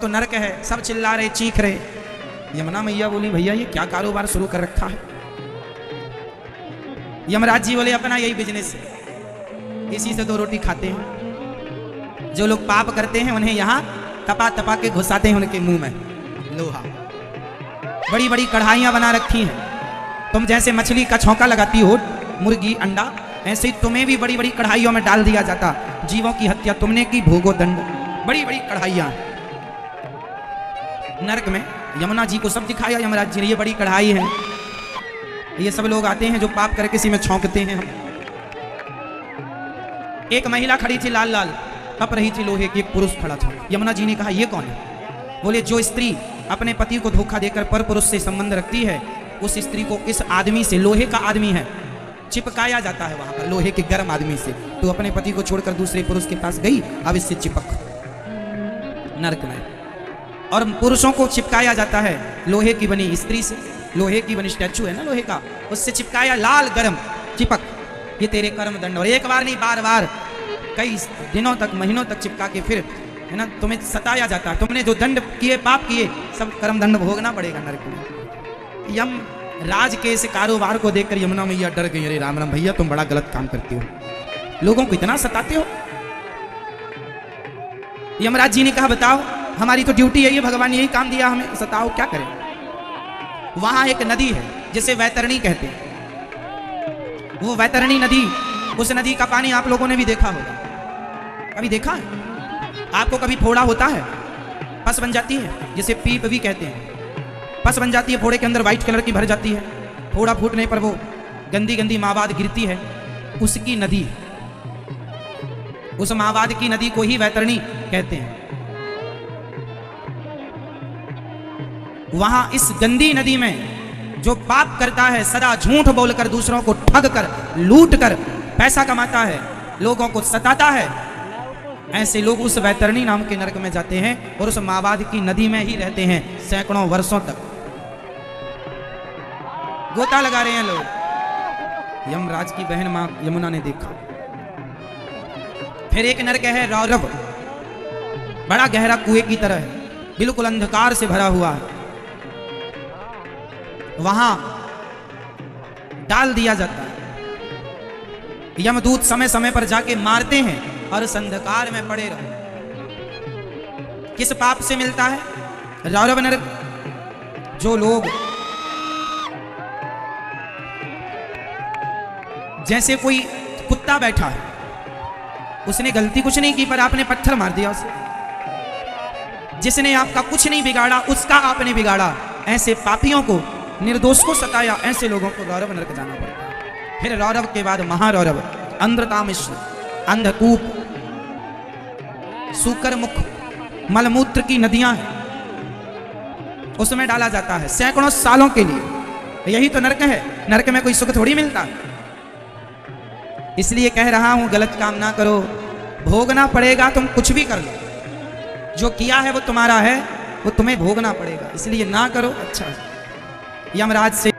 तो नरक है, सब चिल्ला रहे, चीख रहे। यमुना मैया बोली भैया ये क्या कारोबार शुरू कर रखा है। यमराज जी बोले अपना यही बिजनेस है, इसी से 2 रोटी खाते हैं। जो लोग पाप करते हैं उन्हें यहाँ तपा तपा के घुसाते हैं उनके मुंह में लोहा। बड़ी बड़ी कढ़ाइयां बना रखी हैं, तुम जैसे मछली का छौंका लगाती हो मुर्गी अंडा, ऐसे ही तुम्हें भी बड़ी बड़ी कढ़ाइयों में डाल दिया जाता। जीवों की हत्या तुमने की, भोगो दंड। बड़ी बड़ी कढ़ाइयां नरक में। यमुना जी को सब दिखाया यमराज जी ने, ये बड़ी कढ़ाई है, ये सब लोग आते हैं जो पाप करके इसी में छौंकते हैं हम। एक महिला खड़ी थी लाल लाल तप रही थी लोहे की, एक पुरुष खड़ा था। यमुना जी ने कहा ये कौन है? बोले जो स्त्री अपने पति को धोखा देकर पर पुरुष से संबंध रखती है उस स्त्री को इस आदमी से, लोहे का आदमी है, चिपकाया जाता है वहां पर लोहे के गर्म आदमी से। तो अपने पति को छोड़कर दूसरे पुरुष के पास गई, अब इससे चिपक नरक में। और पुरुषों को चिपकाया जाता है लोहे की बनी स्त्री से, लोहे की बनी स्टैचू है ना लोहे का, उससे चिपकाया, लाल गरम चिपक, ये तेरे कर्म दंड। और एक बार नहीं बार बार कई दिनों तक, महीनों तक चिपका के फिर है ना तुम्हें सताया जाता है। तुमने जो दंड किए, पाप किए, सब कर्म दंड भोगना पड़ेगा नरक में। यम राज के इस कारोबार को देखकर यमुना मैया डर गई। अरे राम राम भैया तुम बड़ा गलत काम करते हो, लोगों को इतना सताते हो। यमराज जी ने कहा बताओ, हमारी तो ड्यूटी है ये, भगवान यही काम दिया हमें, सताओ क्या करें। वहां एक नदी है जिसे वैतरणी कहते हैं। वो वैतरणी नदी, उस नदी का पानी आप लोगों ने भी देखा होगा, कभी देखा है? आपको कभी फोड़ा होता है, पस बन जाती है, जिसे पीप भी कहते हैं, पस बन जाती है, फोड़े के अंदर व्हाइट कलर की भर जाती है, फोड़ा फूटने पर वो गंदी गंदी मावाद गिरती है, उसकी नदी, उस मावाद की नदी को ही वैतरणी कहते हैं। वहां इस गंदी नदी में जो पाप करता है, सदा झूठ बोलकर दूसरों को ठग कर, लूट कर पैसा कमाता है, लोगों को सताता है, ऐसे लोग उस वैतरणी नाम के नरक में जाते हैं और उस मावाद की नदी में ही रहते हैं सैकड़ों वर्षों तक। गोता लगा रहे हैं लोग। यमराज की बहन मां यमुना ने देखा। फिर एक नरक है रौरव, बड़ा गहरा कुएं की तरह है, बिल्कुल अंधकार से भरा हुआ है। वहां डाल दिया जाता है, यमदूत समय समय पर जाके मारते हैं और उस अंधकार में पड़े रहो। किस पाप से मिलता है रौरव नरक? जो लोग जैसे कोई कुत्ता बैठा है, उसने गलती कुछ नहीं की पर आपने पत्थर मार दिया उसे, जिसने आपका कुछ नहीं बिगाड़ा उसका आपने बिगाड़ा, ऐसे पापियों को, निर्दोष को सताया, ऐसे लोगों को रौरव नरक जाना पड़ता है। फिर रौरव के बाद महारौरव, अंधतामिश्र, अंधकूप, सूकर मुख, मलमूत्र की नदियां हैं, उसमें डाला जाता है सैकड़ों सालों के लिए। यही तो नरक है, नरक में कोई सुख थोड़ी मिलता। इसलिए कह रहा हूं गलत काम ना करो, भोगना पड़ेगा, तुम कुछ भी कर लो, जो किया है वो तुम्हारा है, वो तुम्हें भोगना पड़ेगा, इसलिए ना करो। अच्छा, यमराज से